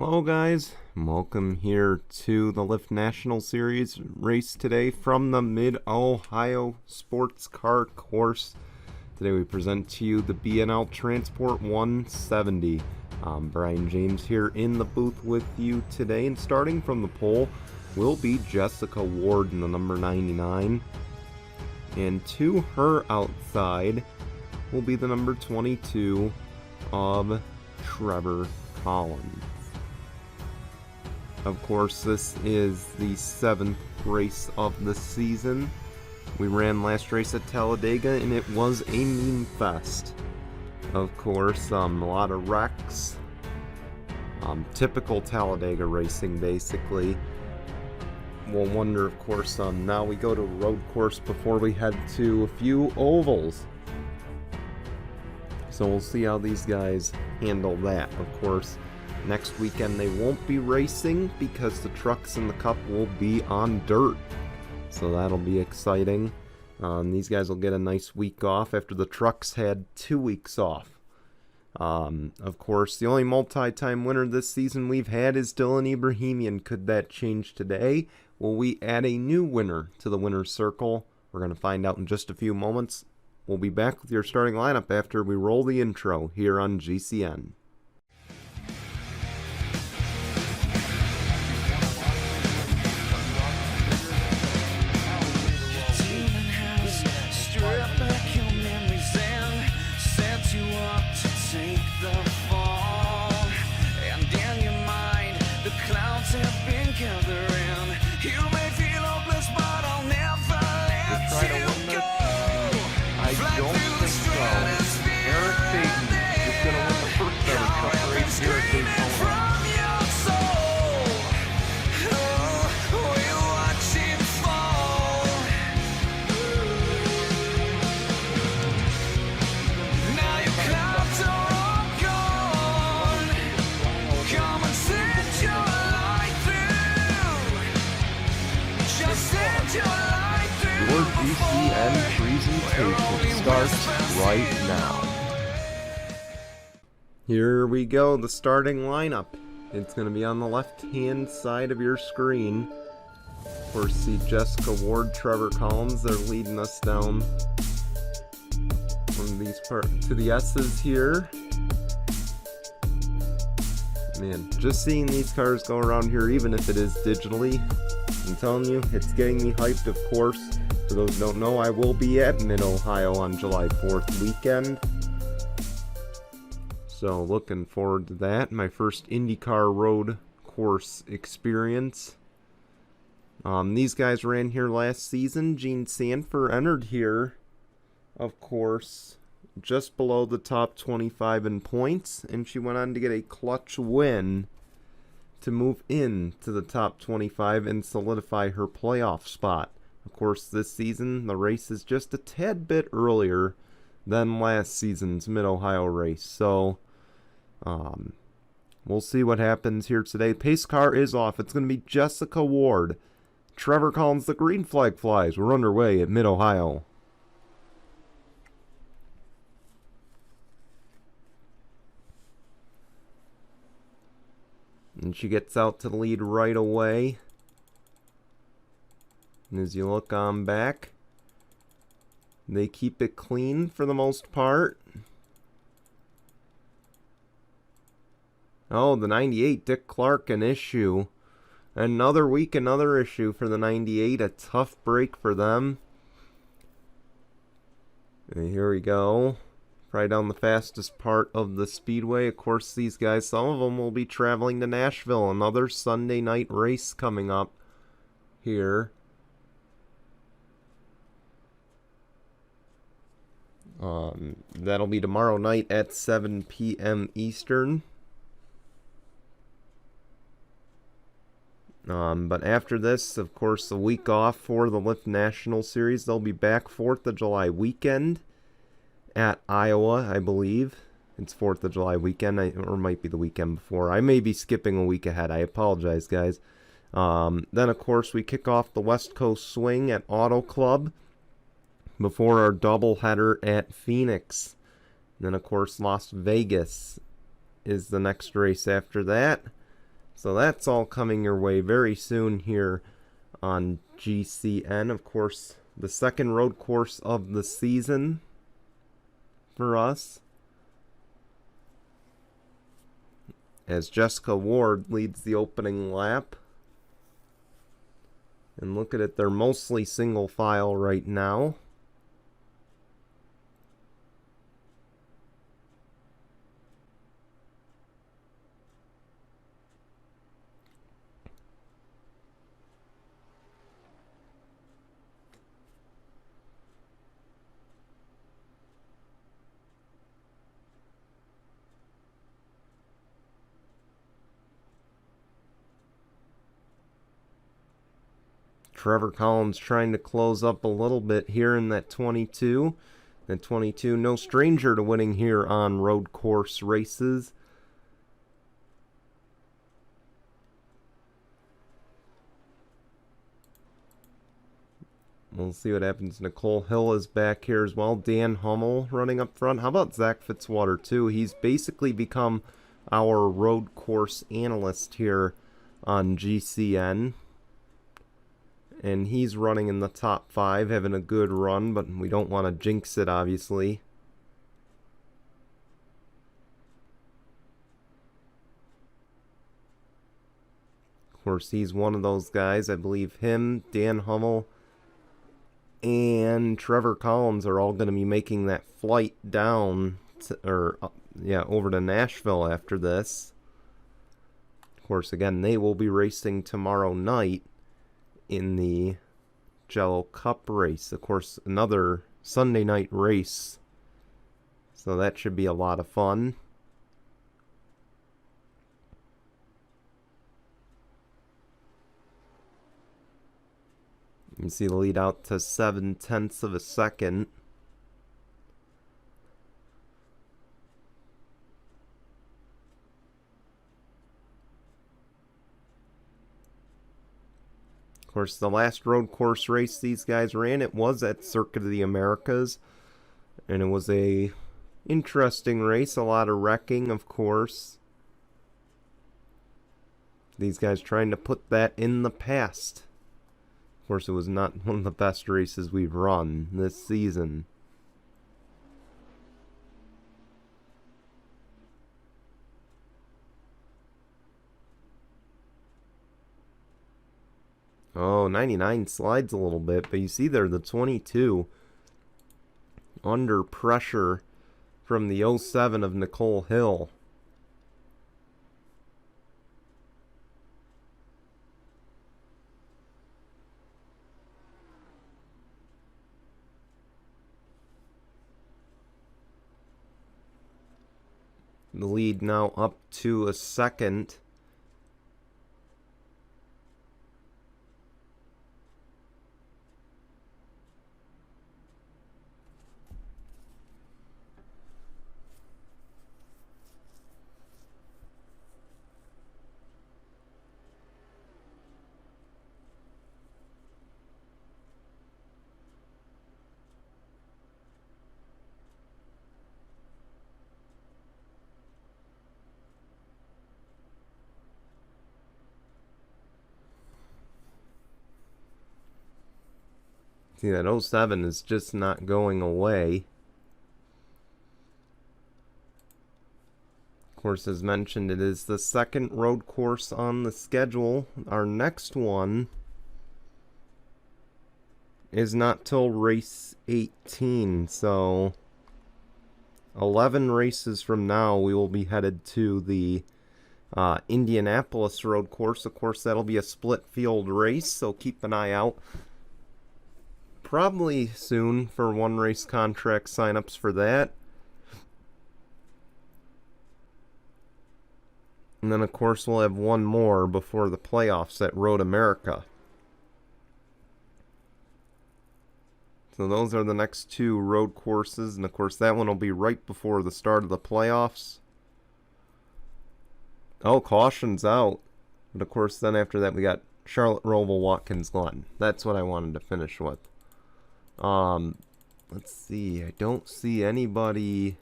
Hello guys, welcome here to the Lyft National Series race today from the Mid-Ohio Sports Car Course. Today we present to you the B&L Transport 170. Brian James here in the booth with you today, and starting from the pole will be Jessica Ward in the number 99. And to her outside will be the number 22 of Trevor Collins. Of course, this is the 7th race of the season. We ran last race at Talladega and it was a meme fest. Of course, a lot of wrecks. Typical Talladega racing, basically. We'll wonder, of course, now we go to a road course before we head to a few ovals. So we'll see how these guys handle that. Of course, next weekend they won't be racing because the trucks in the Cup will be on dirt. So that'll be exciting. These guys will get a nice week off after the trucks had 2 weeks off. Of course, the only multi-time winner this season we've had is Dylan Ibrahimian. Could that change today? Will we add a new winner to the winner's circle? We're going to find out in just a few moments. We'll be back with your starting lineup after we roll the intro here on GCN. GCN presentation starts right now. Here we go, the starting lineup. It's going to be on the left-hand side of your screen. Of course, see Jessica Ward, Trevor Collins. They're leading us down from these to the S's here. Man, just seeing these cars go around here, even if it is digitally, I'm telling you, it's getting me hyped. Of course, for those who don't know, I will be at Mid-Ohio on July 4th weekend. So looking forward to that. My first IndyCar road course experience. These guys ran here last season. Jean Sanford entered here, of course, just below the top 25 in points, and she went on to get a clutch win to move in to the top 25 and solidify her playoff spot. Of course, this season the race is just a tad bit earlier than last season's Mid-Ohio race, so we'll see what happens here today. Pace car is off. It's going to be Jessica Ward. Trevor Collins, the green flag flies. We're underway at Mid-Ohio. And she gets out to the lead right away. And as you look on back, they keep it clean for the most part. Oh, the 98, Dick Clark, an issue. Another week, another issue for the 98. A tough break for them. And here we go. Right down the fastest part of the speedway. Of course, these guys, some of them will be traveling to Nashville. Another Sunday night race coming up here. That'll be tomorrow night at 7 p.m. Eastern. But after this, of course, a week off for the Lyft National Series. They'll be back 4th of July weekend at Iowa, I believe. It's 4th of July weekend, or might be the weekend before. I may be skipping a week ahead. I apologize, guys. Then, of course, we kick off the West Coast Swing at Auto Club before our doubleheader at Phoenix. Then, of course, Las Vegas is the next race after that. So that's all coming your way very soon here on GCN. Of course, the second road course of the season for us, as Jessica Ward leads the opening lap. And look at it, they're mostly single file right now. Trevor Collins trying to close up a little bit here in that 22. That 22, no stranger to winning here on road course races. We'll see what happens. Nicole Hill is back here as well. Dan Hummel running up front. How about Zach Fitzwater too? He's basically become our road course analyst here on GCN. And he's running in the top 5, having a good run, but we don't want to jinx it, obviously. Of course, he's one of those guys. I believe him, Dan Hummel, and Trevor Collins are all going to be making that flight down to, over to Nashville after this. Of course, again, they will be racing tomorrow night in the Jello Cup race. Of course, another Sunday night race, so that should be a lot of fun. You can see the lead out to 0.7 of a second. Of course, the last road course race these guys ran, it was at Circuit of the Americas, and it was a interesting race, a lot of wrecking, of course. These guys trying to put that in the past. Of course, it was not one of the best races we've run this season. Oh, 99 slides a little bit, but you see there the 22 under pressure from the 07 of Nicole Hill. The lead now up to a second. See, that 07 is just not going away. Of course, as mentioned, it is the second road course on the schedule. Our next one is not till race 18, so 11 races from now we will be headed to the Indianapolis road course. Of course, that'll be a split field race, so keep an eye out. Probably soon for one race contract signups for that. And then, of course, we'll have one more before the playoffs at Road America. So those are the next 2 road courses. And, of course, that one will be right before the start of the playoffs. Oh, caution's out. But, of course, then after that we got Charlotte Roval, Watkins Glen. That's what I wanted to finish with. Let's see. I don't see anybody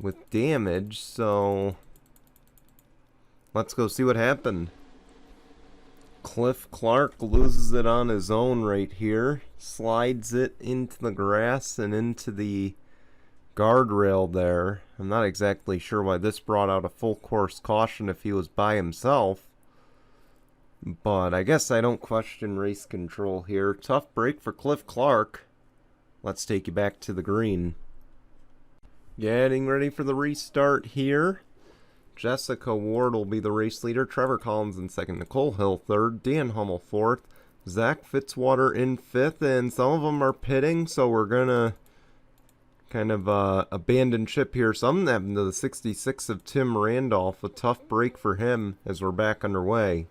with damage, so let's go see what happened. Cliff Clark loses it on his own right here. Slides it into the grass and into the guardrail there. I'm not exactly sure why this brought out a full course caution if he was by himself. But I guess I don't question race control here. Tough break for Cliff Clark. Let's take you back to the green. Getting ready for the restart here. Jessica Ward will be the race leader. Trevor Collins in second. Nicole Hill third. Dan Hummel fourth. Zach Fitzwater in fifth. And some of them are pitting, so we're going to kind of abandon ship here. Something happened to the 66 of Tim Randolph. A tough break for him as we're back underway.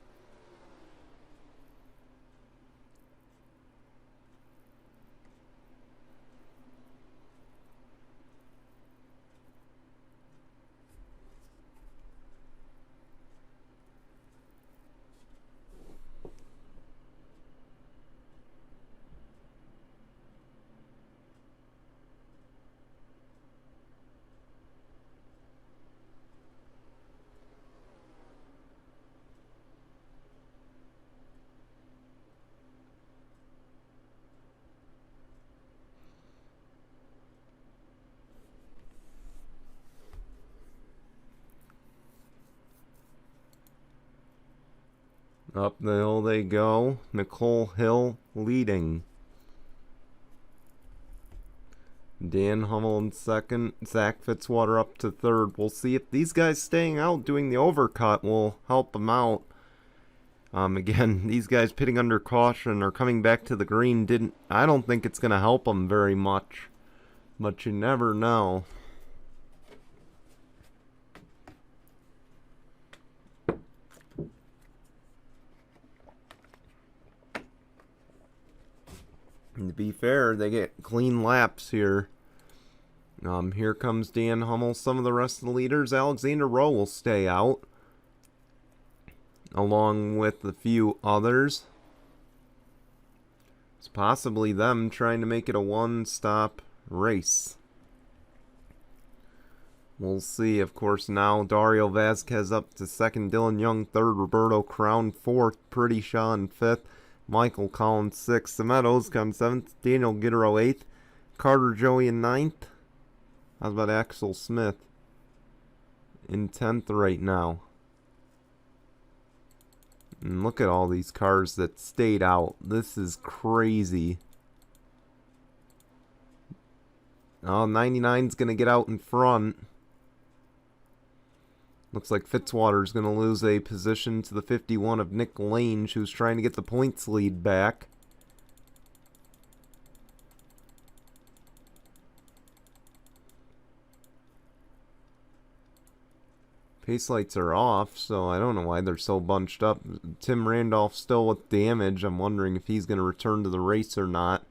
Up the hill they go. Nicole Hill leading. Dan Hummel in second. Zach Fitzwater up to third. We'll see if these guys staying out doing the overcut will help them out. Again, these guys pitting under caution or coming back to the green I don't think it's going to help them very much. But you never know. And to be fair, they get clean laps here. Here comes Dan Hummel. Some of the rest of the leaders. Alexander Rowe will stay out, along with a few others. It's possibly them trying to make it a one-stop race. We'll see. Of course, now Dario Vasquez up to second. Dylan Young third. Roberto Crown fourth. Pretty Shaw in fifth. Michael Collins sixth. Meadows comes seventh. Daniel Gittero eighth. Carter Joey in ninth. How about Axel Smith in 10th right now? And look at all these cars that stayed out. This is crazy. Oh, 99's going to get out in front. Looks like Fitzwater's going to lose a position to the 51 of Nick Lange, who's trying to get the points lead back. Pace lights are off, so I don't know why they're so bunched up. Tim Randolph still with damage. I'm wondering if he's going to return to the race or not.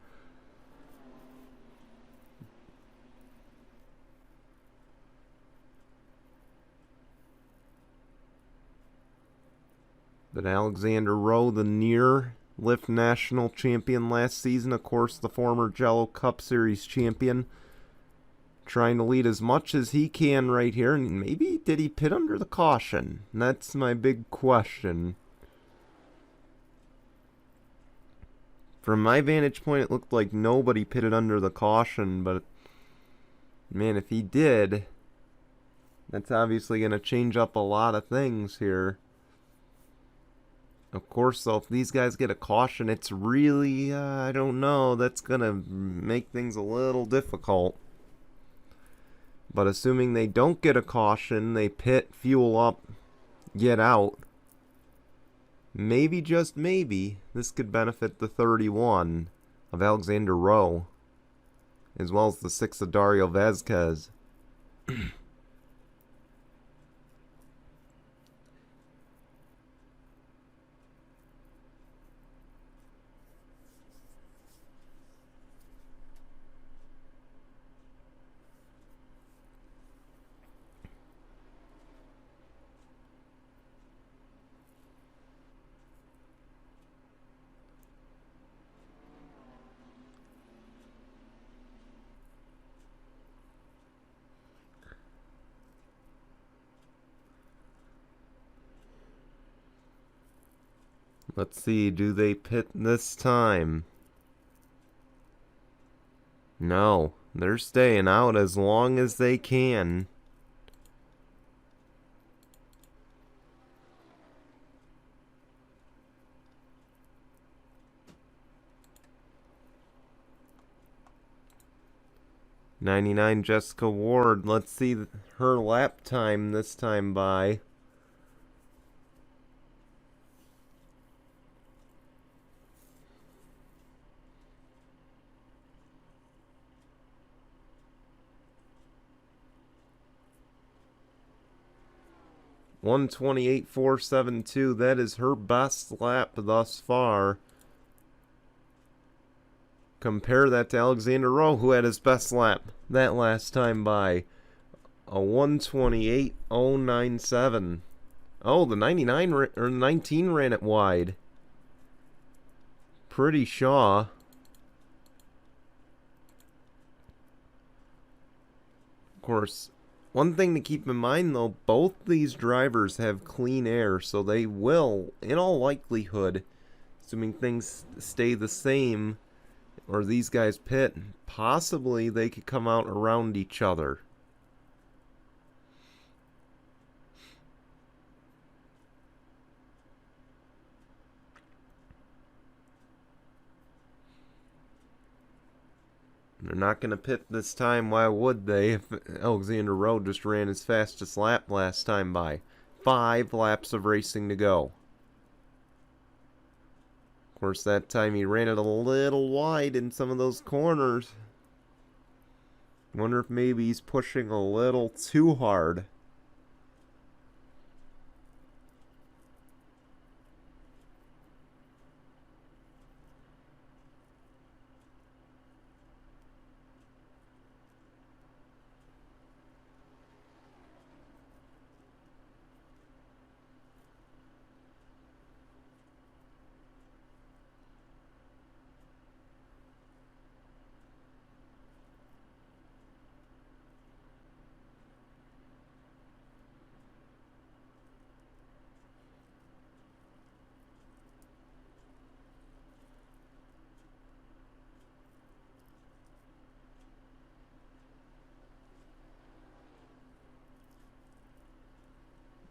But Alexander Rowe, the near Lyft National Champion last season, of course the former Jello Cup Series champion, trying to lead as much as he can right here. And maybe did he pit under the caution? That's my big question. From my vantage point, it looked like nobody pitted under the caution, but man, if he did, that's obviously going to change up a lot of things here. Of course, though, if these guys get a caution, it's really, I don't know, that's going to make things a little difficult. But assuming they don't get a caution, they pit, fuel up, get out, maybe, just maybe, this could benefit the 31 of Alexander Rowe, as well as the 6 of Dario Vasquez. Let's see, do they pit this time? No, they're staying out as long as they can. '99 Jessica Ward. Let's see her lap time this time by. .128.472. That is her best lap thus far. Compare that to Alexander Rowe, who had his best lap that last time by a 128.097. Oh, the 99 or 19 ran it wide. Pretty Shaw. Of course, one thing to keep in mind though, both these drivers have clean air, so they will, in all likelihood, assuming things stay the same, or these guys pit, possibly they could come out around each other. They're not going to pit this time. Why would they if Alexander Rowe just ran his fastest lap last time by? 5 laps of racing to go. Of course, that time he ran it a little wide in some of those corners. Wonder if maybe he's pushing a little too hard.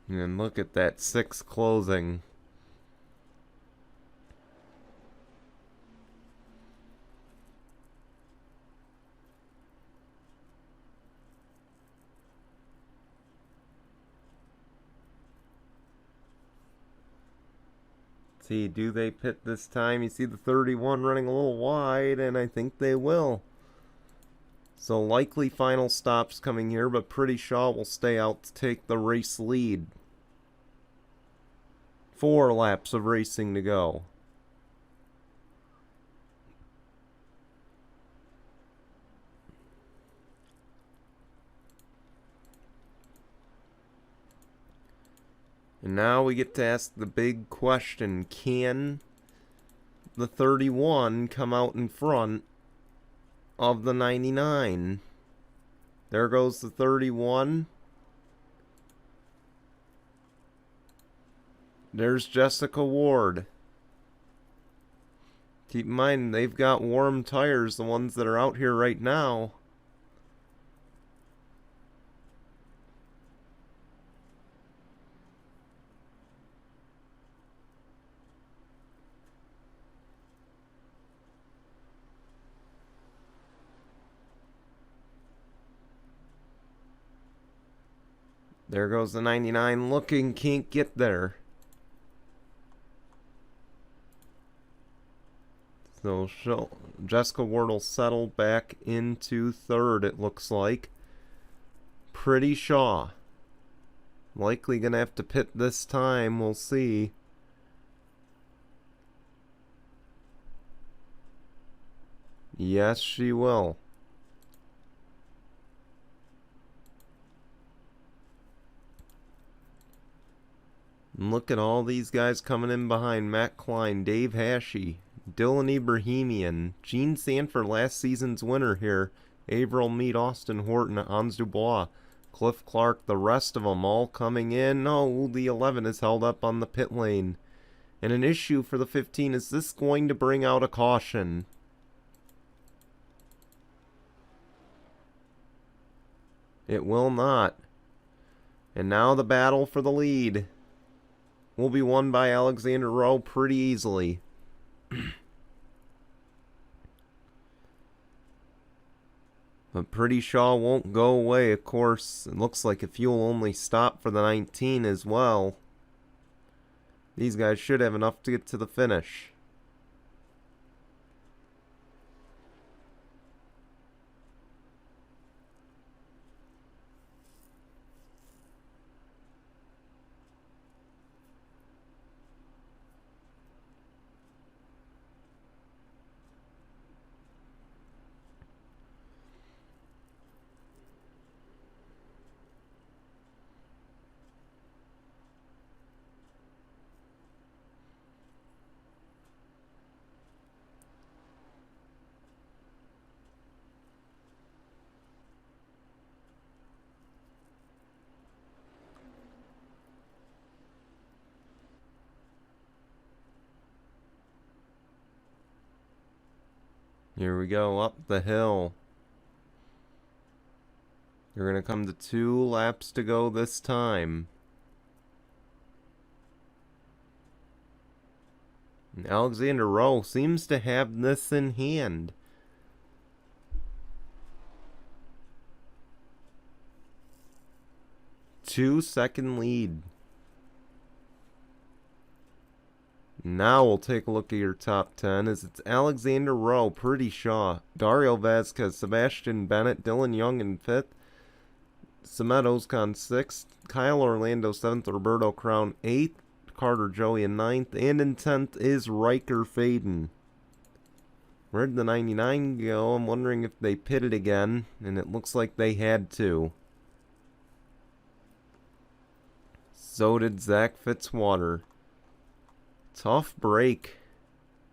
And look at that 6 closing. See, do they pit this time? You see the 31 running a little wide, and I think they will. So likely final stops coming here, but Pretty Shaw will stay out to take the race lead. 4 laps of racing to go. And now we get to ask the big question. Can the 31 come out in front of the 99? There goes the 31. There's Jessica Ward. Keep in mind, they've got warm tires, the ones that are out here right now. There goes the 99 looking, can't get there. So Jessica Ward will settle back into 3rd, it looks like. Pretty Shaw. Likely going to have to pit this time, we'll see. Yes, she will. And look at all these guys coming in behind Matt Klein, Dave Hashey, Dylan Ibrahimian, Gene Sanford, last season's winner here, Averill Mead, Austin Horton, Hans Dubois, Cliff Clark, the rest of them all coming in. Oh, the 11 is held up on the pit lane. And an issue for the 15, is this going to bring out a caution? It will not. And now the battle for the lead will be won by Alexander Rowe pretty easily. But Pretty Shaw won't go away, of course. It looks like if you'll only stop for the 19 as well, these guys should have enough to get to the finish. Here we go, up the hill. You're going to come to 2 laps to go this time. And Alexander Rowe seems to have this in hand. Two-second lead. Now we'll take a look at your top 10 as it's Alexander Rowe, Pretty Shaw, Dario Vasquez, Sebastian Bennett, Dylan Young in 5th, Samet Ozkan 6th, Kyle Orlando 7th, Roberto Crown 8th, Carter Joey in 9th, and in 10th is Riker Faden. Where'd the 99 go? I'm wondering if they pitted again, and it looks like they had to. So did Zach Fitzwater. Tough break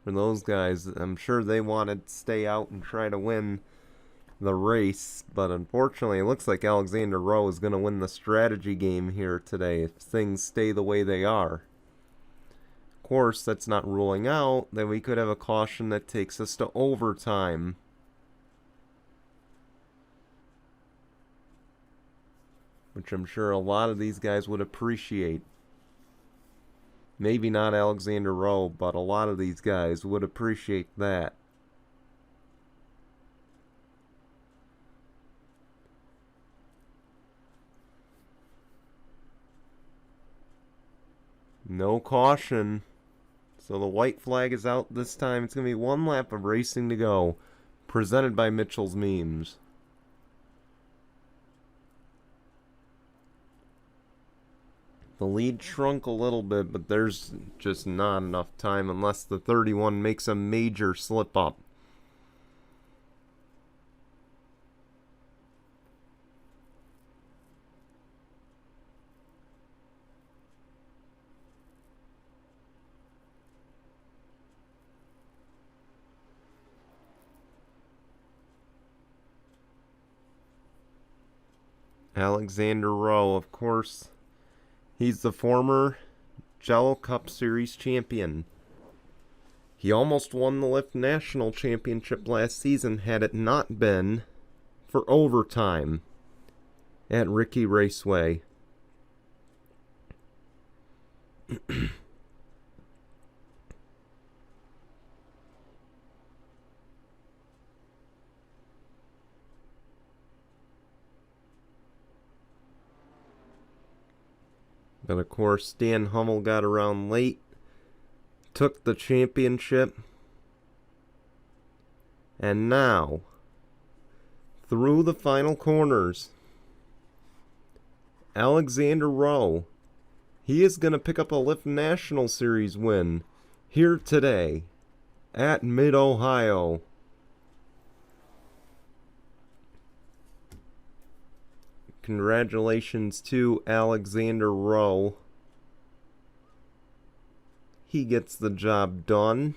for those guys. I'm sure they wanted to stay out and try to win the race, but unfortunately it looks like Alexander Rowe is going to win the strategy game here today if things stay the way they are. Of course, that's not ruling out that we could have a caution that takes us to overtime. Which I'm sure a lot of these guys would appreciate. Maybe not Alexander Rowe, but a lot of these guys would appreciate that. No caution. So the white flag is out this time. It's going to be 1 lap of racing to go. Presented by Mitchell's Memes. The lead shrunk a little bit, but there's just not enough time unless the 31 makes a major slip up. Alexander Rowe, of course. He's the former Jello Cup Series champion. He almost won the Lyft National Championship last season had it not been for overtime at Ricky Raceway. But of course, Dan Hummel got around late, took the championship, and now, through the final corners, Alexander Rowe, he is going to pick up a Lyft National Series win here today at Mid-Ohio. Congratulations to Alexander Rowe. He gets the job done.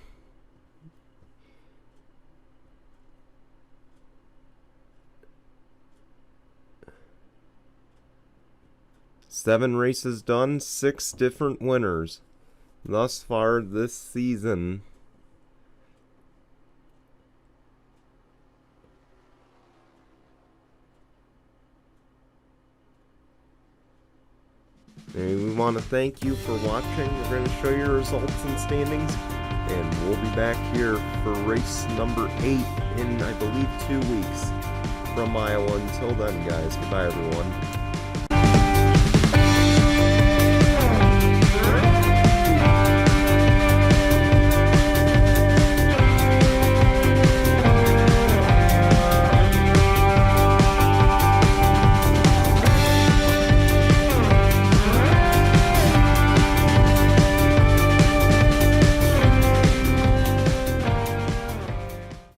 Seven races done, 6 different winners. thus far this season. And we want to thank you for watching. We're going to show you results and standings, and we'll be back here for race number 8 in, I believe, 2 weeks from Iowa. Until then, guys, goodbye, everyone.